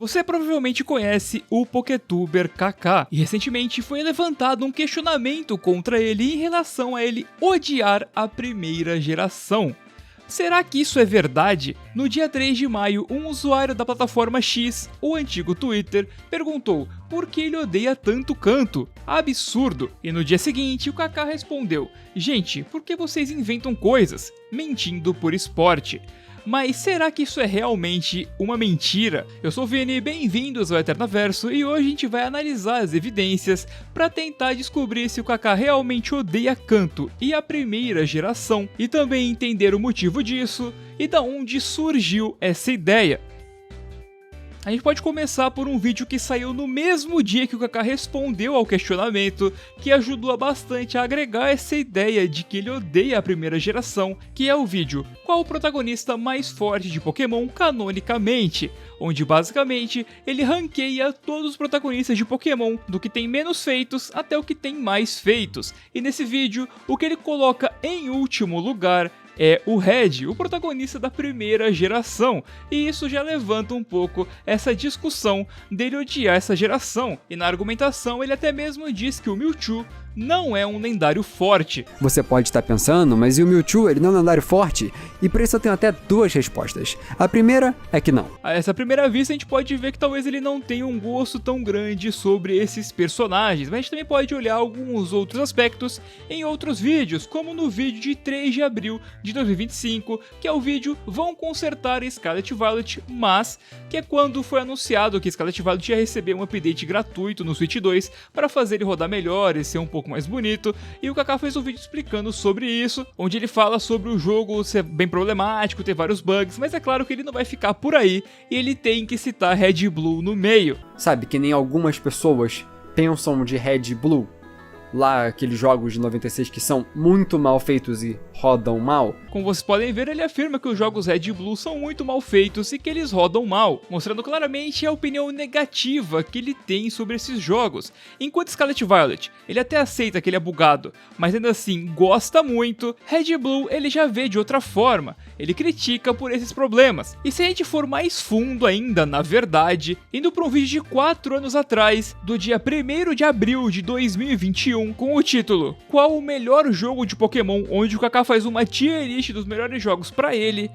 Você provavelmente conhece o Pokétuber Kaká, e recentemente foi levantado um questionamento contra ele em relação a ele odiar a primeira geração. Será que isso é verdade? No dia 3 de maio, um usuário da plataforma X, o antigo Twitter, perguntou por que ele odeia tanto Kanto. Absurdo! E no dia seguinte, o Kaká respondeu: gente, por que vocês inventam coisas? Mentindo por esporte. Mas será que isso é realmente uma mentira? Eu sou o Vini, bem-vindos ao Eternaverso, e hoje a gente vai analisar as evidências para tentar descobrir se o Kaká realmente odeia Kanto e a primeira geração, e também entender o motivo disso e da onde surgiu essa ideia. A gente pode começar por um vídeo que saiu no mesmo dia que o Kaká respondeu ao questionamento, que ajudou bastante a agregar essa ideia de que ele odeia a primeira geração, que é o vídeo Qual o protagonista mais forte de Pokémon canonicamente?, onde basicamente ele ranqueia todos os protagonistas de Pokémon, do que tem menos feitos até o que tem mais feitos, e nesse vídeo o que ele coloca em último lugar é o Red, o protagonista da primeira geração, e isso já levanta um pouco essa discussão dele odiar essa geração, e na argumentação ele até mesmo diz que o Mewtwo não é um lendário forte. Você pode estar pensando, mas e o Mewtwo, ele não é um lendário forte? E para isso eu tenho até duas respostas. A primeira é que não. A essa primeira vista a gente pode ver que talvez ele não tenha um gosto tão grande sobre esses personagens, mas a gente também pode olhar alguns outros aspectos em outros vídeos, como no vídeo de 3 de abril de 2025, que é o vídeo Vão Consertar Scarlet Violet, mas que é quando foi anunciado que Scarlet Violet ia receber um update gratuito no Switch 2 para fazer ele rodar melhor e ser um pouco mais bonito, e o Kaká fez um vídeo explicando sobre isso, onde ele fala sobre o jogo ser bem problemático, ter vários bugs, mas é claro que ele não vai ficar por aí, e ele tem que citar Red Blue no meio. Sabe que nem algumas pessoas pensam de Red Blue, lá aqueles jogos de 96 que são muito mal feitos e rodam mal. Como vocês podem ver, ele afirma que os jogos Red e Blue são muito mal feitos e que eles rodam mal, mostrando claramente a opinião negativa que ele tem sobre esses jogos. Enquanto Scarlet Violet, ele até aceita que ele é bugado, mas ainda assim gosta muito, Red e Blue ele já vê de outra forma, ele critica por esses problemas. E se a gente for mais fundo ainda, na verdade, indo para um vídeo de 4 anos atrás, do dia 1º de abril de 2021, com o título Qual o melhor jogo de Pokémon?, onde o Kaká faz uma tier list dos melhores jogos pra ele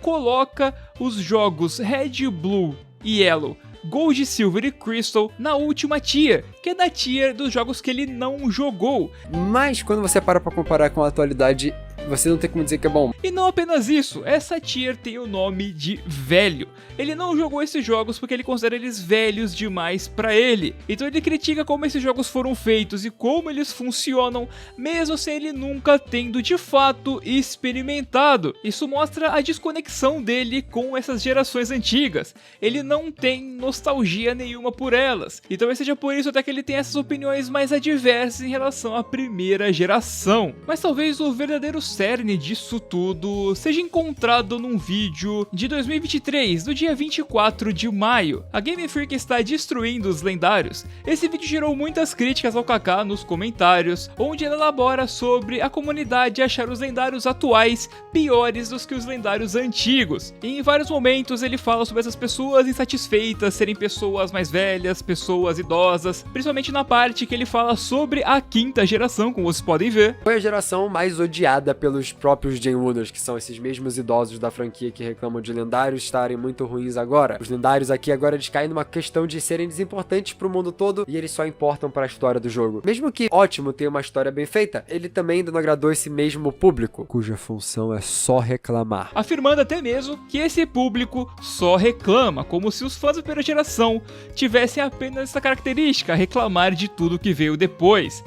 coloca os jogos Red, Blue e Yellow, Gold, Silver e Crystal na última tier, que é na tier dos jogos que ele não jogou. Mas quando você para pra comparar com a atualidade, você não tem como dizer que é bom. E não apenas isso, essa tier tem o nome de velho. Ele não jogou esses jogos porque ele considera eles velhos demais pra ele. Então ele critica como esses jogos foram feitos e como eles funcionam, mesmo sem ele nunca tendo de fato experimentado. Isso mostra a desconexão dele com essas gerações antigas. Ele não tem nostalgia nenhuma por elas. E talvez seja por isso até que ele tem essas opiniões mais adversas em relação à primeira geração. Mas talvez o verdadeiro cerne disso tudo seja encontrado num vídeo de 2023, do dia 24 de maio. A Game Freak está destruindo os lendários. Esse vídeo gerou muitas críticas ao Kaká nos comentários, onde ele elabora sobre a comunidade achar os lendários atuais piores do que os lendários antigos. E em vários momentos ele fala sobre essas pessoas insatisfeitas serem pessoas mais velhas, pessoas idosas, principalmente na parte que ele fala sobre a 5ª geração, como vocês podem ver. Foi a geração mais odiada pelos próprios Gen Wooders, que são esses mesmos idosos da franquia que reclamam de lendários estarem muito ruins agora. Os lendários aqui agora eles caem numa questão de serem desimportantes pro mundo todo e eles só importam para a história do jogo. Mesmo que ótimo ter uma história bem feita, ele também ainda não agradou esse mesmo público, cuja função é só reclamar. Afirmando até mesmo que esse público só reclama, como se os fãs da primeira geração tivessem apenas essa característica, reclamar de tudo que veio depois.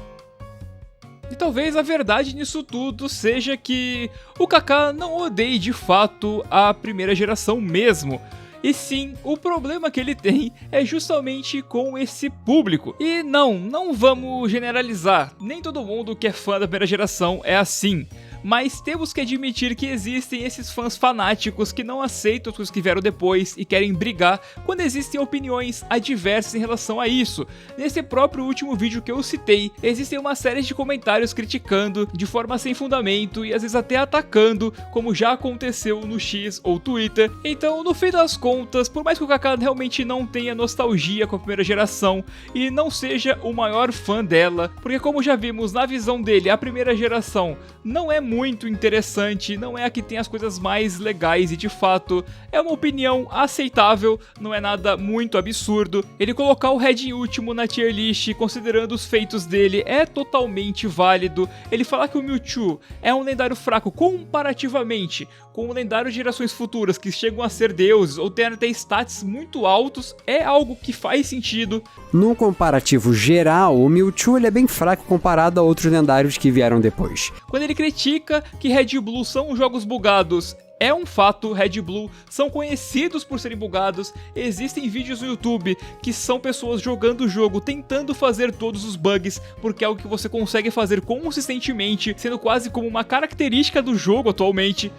E talvez a verdade nisso tudo seja que o Kaká não odeie de fato a primeira geração mesmo. E sim, o problema que ele tem é justamente com esse público. E não vamos generalizar, nem todo mundo que é fã da primeira geração é assim. mas temos que admitir que existem esses fãs fanáticos que não aceitam as coisas que vieram depois e querem brigar quando existem opiniões adversas em relação a isso. Nesse próprio último vídeo que eu citei, existem uma série de comentários criticando de forma sem fundamento e às vezes até atacando, como já aconteceu no X ou Twitter. Então, no fim das contas, por mais que o Kaká realmente não tenha nostalgia com a primeira geração e não seja o maior fã dela, porque como já vimos na visão dele, a primeira geração não é muito interessante, não é a que tem as coisas mais legais e de fato é uma opinião aceitável, não é nada muito absurdo. Ele colocar o Red em último na tier list, considerando os feitos dele, é totalmente válido. Ele falar que o Mewtwo é um lendário fraco comparativamente com o lendário de gerações futuras que chegam a ser deuses ou tem até stats muito altos, é algo que faz sentido. Num comparativo geral, o Mewtwo ele é bem fraco comparado a outros lendários que vieram depois. Quando ele critica que Red e Blue são jogos bugados, é um fato, Red e Blue são conhecidos por serem bugados, existem vídeos no YouTube que são pessoas jogando o jogo, tentando fazer todos os bugs, porque é algo que você consegue fazer consistentemente, sendo quase como uma característica do jogo atualmente.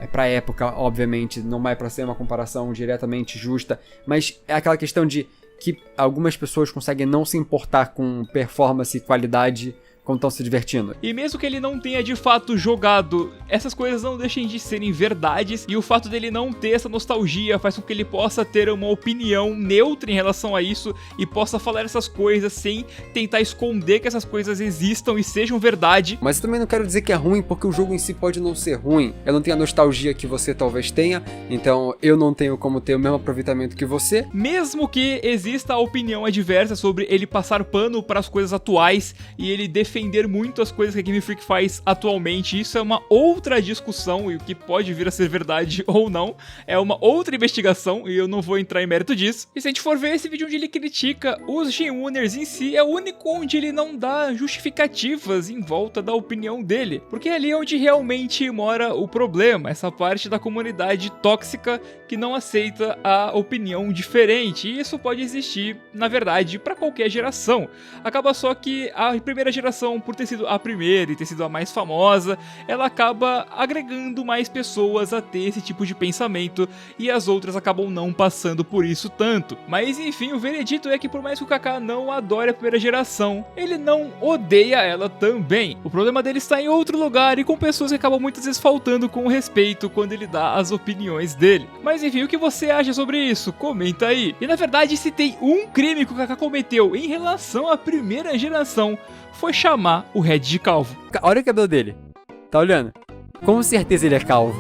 É pra época, obviamente, não é pra ser uma comparação diretamente justa, mas é aquela questão de que algumas pessoas conseguem não se importar com performance e qualidade quando estão se divertindo. E mesmo que ele não tenha de fato jogado, essas coisas não deixem de serem verdades, e o fato dele não ter essa nostalgia faz com que ele possa ter uma opinião neutra em relação a isso e possa falar essas coisas sem tentar esconder que essas coisas existam e sejam verdade. Mas eu também não quero dizer que é ruim, porque o jogo em si pode não ser ruim. Eu não tenho a nostalgia que você talvez tenha, então eu não tenho como ter o mesmo aproveitamento que você. Mesmo que exista a opinião adversa sobre ele passar pano para as coisas atuais e ele defender muito as coisas que a Game Freak faz atualmente, isso é uma outra discussão e o que pode vir a ser verdade ou não, é uma outra investigação e eu não vou entrar em mérito disso. E se a gente for ver esse vídeo onde ele critica os Gen-Winners em si, é o único onde ele não dá justificativas em volta da opinião dele, porque é ali onde realmente mora o problema, essa parte da comunidade tóxica que não aceita a opinião diferente, e isso pode existir, na verdade, para qualquer geração. Acaba só que a primeira geração, por ter sido a primeira e ter sido a mais famosa, ela acaba agregando mais pessoas a ter esse tipo de pensamento e as outras acabam não passando por isso tanto. Mas enfim, o veredito é que por mais que o Kaká não adore a primeira geração, ele não odeia ela também. O problema dele está em outro lugar e com pessoas que acabam muitas vezes faltando com o respeito quando ele dá as opiniões dele. Mas enfim, o que você acha sobre isso? Comenta aí. E na verdade, se tem um crime que o Kaká cometeu em relação à primeira geração, foi chamar o Red de calvo. Olha o cabelo dele. Tá olhando? Com certeza ele é calvo.